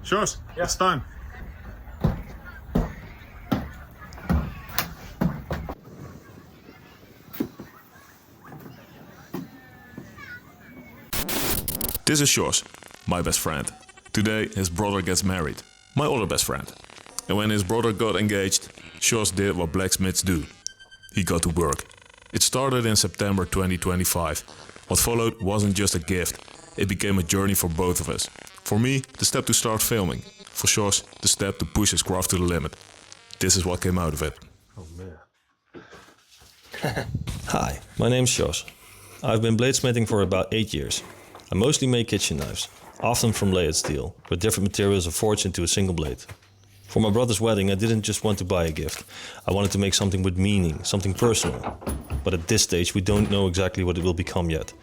Sure, yeah. It's time. This is Sjors, my best friend. Today his brother gets married, my other best friend. And when his brother got engaged, Sjors did what blacksmiths do. He got to work. It started in September 2025. What followed wasn't just a gift, it became a journey for both of us. For me, the step to start filming. For Sjors, the step to push his craft to the limit. This is what came out of it. Oh man. Hi, my name's Sjors. I've been bladesmithing for about 8 years. I mostly make kitchen knives, often from layered steel, where different materials are forged into a single blade. For my brother's wedding, I didn't just want to buy a gift. I wanted to make something with meaning, something personal. But at this stage, we don't know exactly what it will become yet.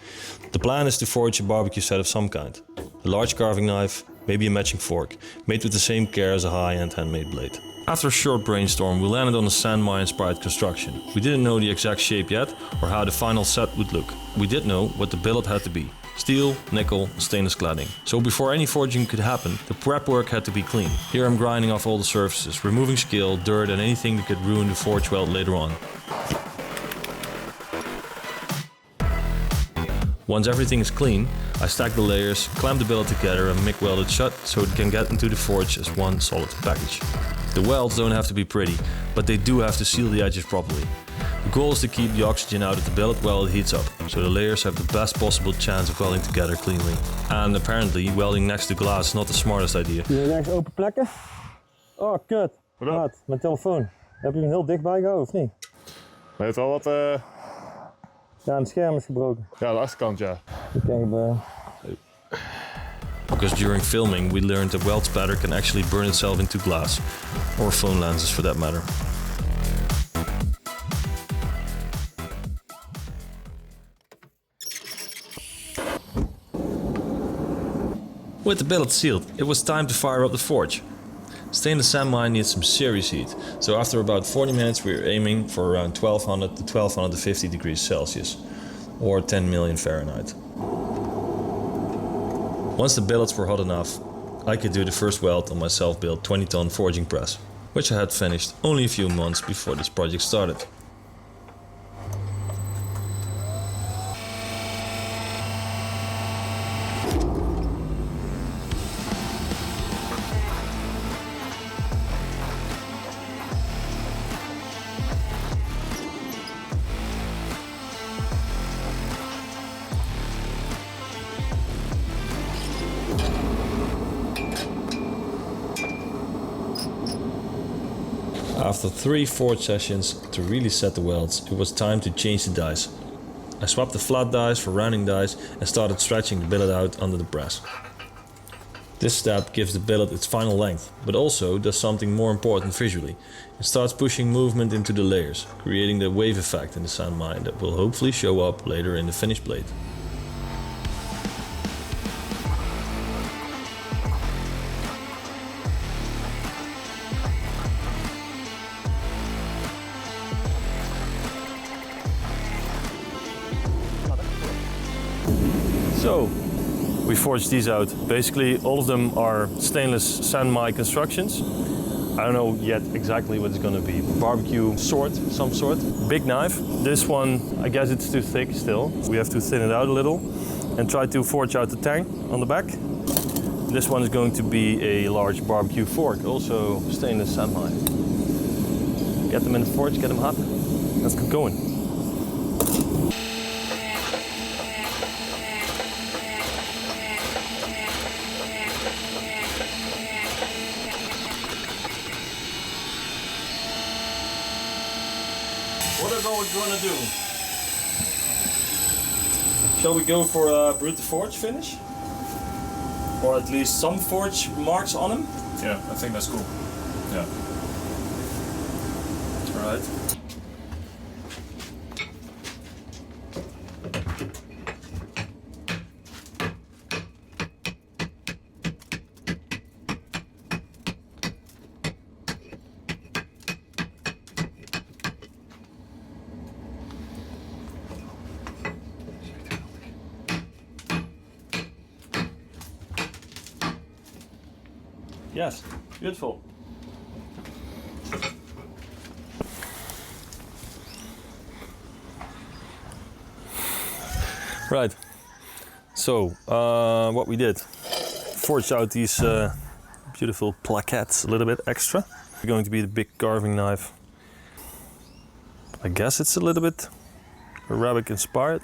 The plan is to forge a barbecue set of some kind. A large carving knife, maybe a matching fork, made with the same care as a high-end handmade blade. After a short brainstorm, we landed on a sandmine-inspired construction. We didn't know the exact shape yet, or how the final set would look. We did know what the billet had to be. Steel, nickel, stainless cladding. So before any forging could happen, the prep work had to be clean. Here I'm grinding off all the surfaces, removing scale, dirt and anything that could ruin the forge weld later on. Once everything is clean, I stack the layers, clamp the billet together and MIG weld it shut so it can get into the forge as one solid package. The welds don't have to be pretty, but they do have to seal the edges properly. The goal is to keep the oxygen out of the billet while it heats up, so the layers have the best possible chance of welding together cleanly. And apparently, welding next to glass is not the smartest idea. Hier rechts open plekken. Oh, kut. Wat? Mijn telefoon. Heb je hem heel dichtbij gehouden of niet? Hij heeft wel wat... Ja, het scherm is gebroken. Ja, de achterkant, ja. Because during filming, we learned that weld spatter can actually burn itself into glass, or phone lenses for that matter. With the billet sealed, it was time to fire up the forge. Stainless sand mine needs some serious heat, so after about 40 minutes we were aiming for around 1200 to 1250 degrees Celsius, or 10 million Fahrenheit. Once the billets were hot enough, I could do the first weld on my self-built 20-ton forging press, which I had finished only a few months before this project started. After 3 forge sessions to really set the welds, it was time to change the dies. I swapped the flat dies for rounding dies and started stretching the billet out under the press. This step gives the billet its final length, but also does something more important visually. It starts pushing movement into the layers, creating the wave effect in the sand mine that will hopefully show up later in the finished blade. So, we forged these out. Basically, all of them are stainless sand mine constructions. I don't know yet exactly what it's gonna be. Barbecue sword, some sort. Big knife. This one, I guess it's too thick still. We have to thin it out a little and try to forge out the tang on the back. This one is going to be a large barbecue fork, also stainless sand mine. Get them in the forge, get them hot. Let's get going. What are we gonna do? Shall we go for a brute forge finish? Or at least some forge marks on him? Yeah, I think that's cool. Yeah. Alright. Yes, beautiful. Right. So, what we did, forged out these beautiful plaquettes a little bit extra. They're going to be the big carving knife. I guess it's a little bit Arabic inspired.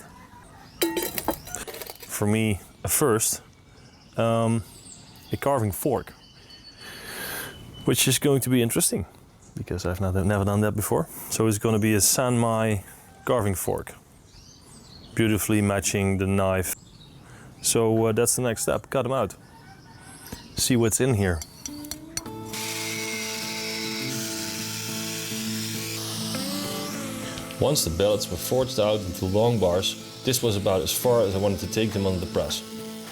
For me, a first, a carving fork, which is going to be interesting because I've never done that before. So it's going to be a Sanmai carving fork, beautifully matching the knife. So that's the next step, cut them out. See what's in here. Once the billets were forged out into long bars, this was about as far as I wanted to take them under the press.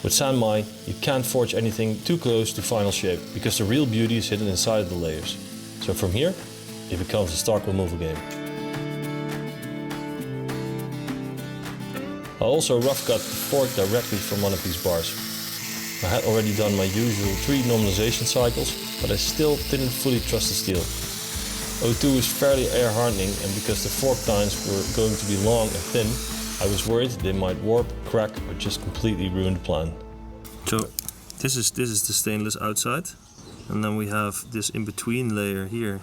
With Sanmai, you can't forge anything too close to final shape because the real beauty is hidden inside the layers. So from here, it becomes a stock removal game. I also rough cut the fork directly from one of these bars. I had already done my usual 3 normalization cycles, but I still didn't fully trust the steel. O2 is fairly air hardening, and because the fork tines were going to be long and thin, I was worried they might warp, crack, or just completely ruin the plan. So this is the stainless outside, and then we have this in-between layer here,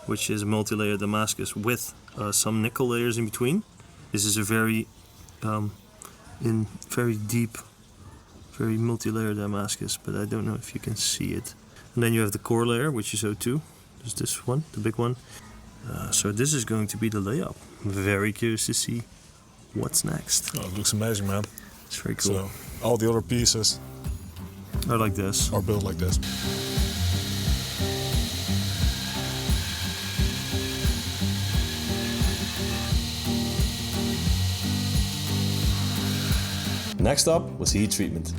which is a multi-layer Damascus with some nickel layers in between. This is a very deep, very multi-layer Damascus, but I don't know if you can see it. And then you have the core layer, which is O2. There's this one, the big one. So this is going to be the layup. I'm very curious to see what's next. Oh, it looks amazing, man. It's very cool. So all the other pieces I like this. are built like this. Next up was heat treatment.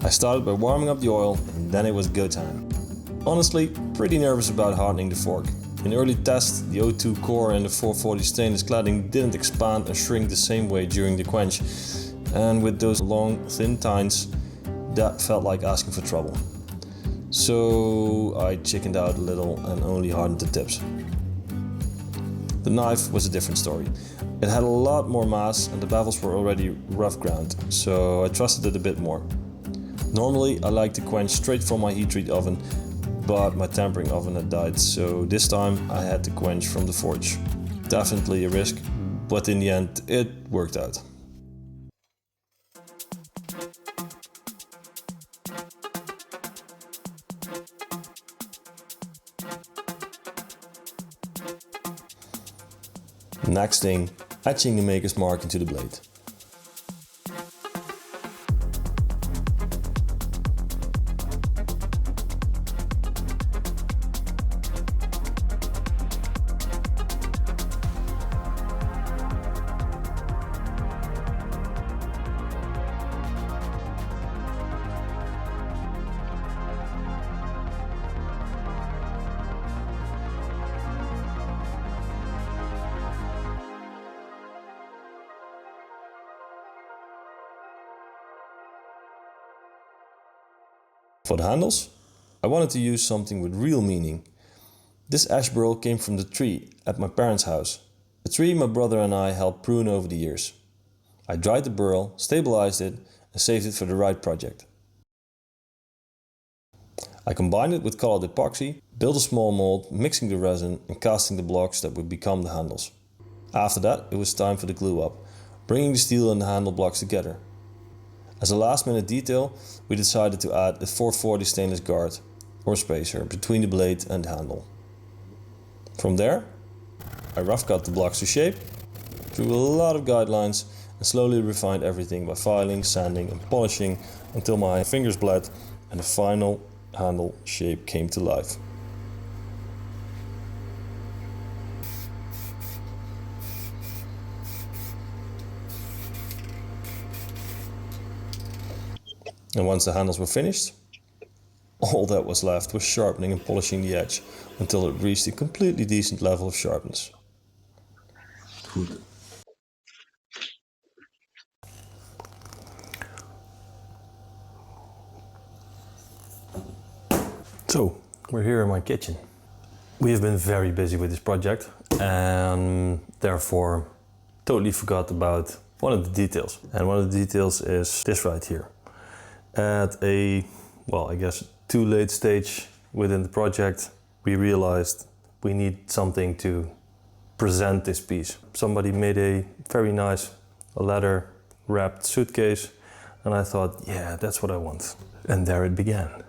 I started by warming up the oil, and then it was go time. Honestly, pretty nervous about hardening the fork. In early tests, the O2 core and the 440 stainless cladding didn't expand and shrink the same way during the quench. And with those long, thin tines, that felt like asking for trouble. So I chickened out a little and only hardened the tips. The knife was a different story. It had a lot more mass and the bevels were already rough ground, so I trusted it a bit more. Normally I like to quench straight from my heat treat oven, but my tempering oven had died, so this time I had to quench from the forge. Definitely a risk, but in the end it worked out. Next thing, etching the maker's mark into the blade. For the handles, I wanted to use something with real meaning. This ash burl came from the tree at my parents' house, a tree my brother and I helped prune over the years. I dried the burl, stabilized it and saved it for the right project. I combined it with colored epoxy, built a small mold, mixing the resin and casting the blocks that would become the handles. After that, it was time for the glue up, bringing the steel and the handle blocks together. As a last minute detail, we decided to add a 440 stainless guard or spacer between the blade and the handle. From there, I rough cut the blocks to shape, drew a lot of guidelines and slowly refined everything by filing, sanding and polishing until my fingers bled and the final handle shape came to life. And once the handles were finished, all that was left was sharpening and polishing the edge until it reached a completely decent level of sharpness. Good. So, we're here in my kitchen. We have been very busy with this project and therefore totally forgot about one of the details. And one of the details is this right here. At a, well, I guess too late stage within the project, we realized we need something to present this piece. Somebody made a very nice leather wrapped suitcase and I thought, yeah, that's what I want. And there it began.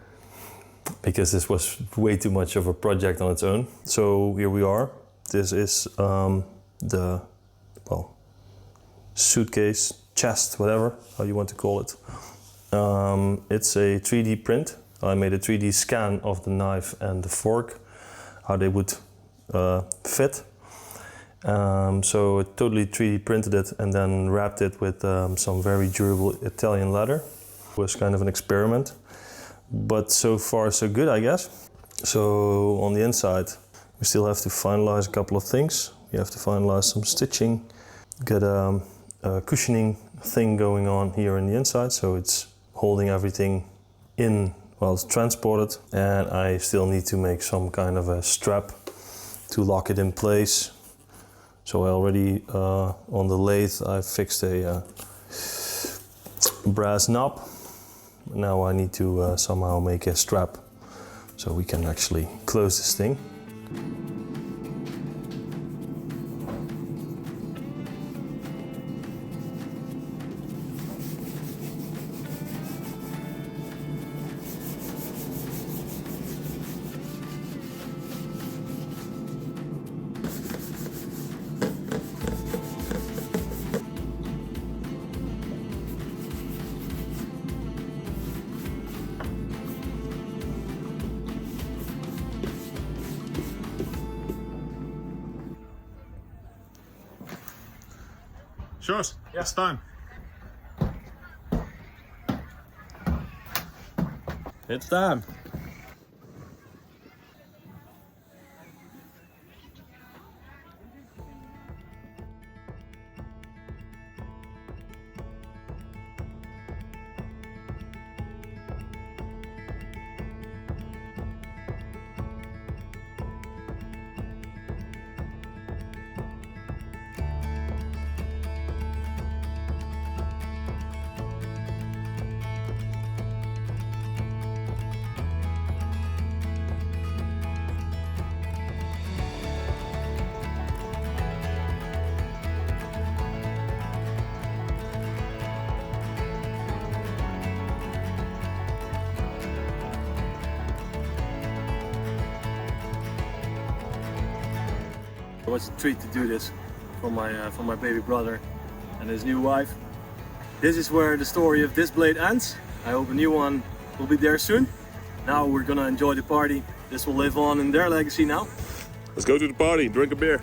Because this was way too much of a project on its own. So here we are. This is the, well, suitcase, chest, whatever, how you want to call it. It's a 3D print. I made a 3D scan of the knife and the fork, how they would fit. So I totally 3D printed it and then wrapped it with some very durable Italian leather. It was kind of an experiment, but so far so good, I guess. So on the inside, we still have to finalize a couple of things. We have to finalize some stitching, get a cushioning thing going on here in the inside, so it's holding everything in while it's transported. And I still need to make some kind of a strap to lock it in place. So I already, on the lathe, I fixed a brass knob. Now I need to somehow make a strap so we can actually close this thing. Sjors, it's time. It's time. It was a treat to do this for my baby brother and his new wife. This is where the story of this blade ends. I hope a new one will be there soon. Now we're gonna enjoy the party. This will live on in their legacy now. Let's go to the party, drink a beer.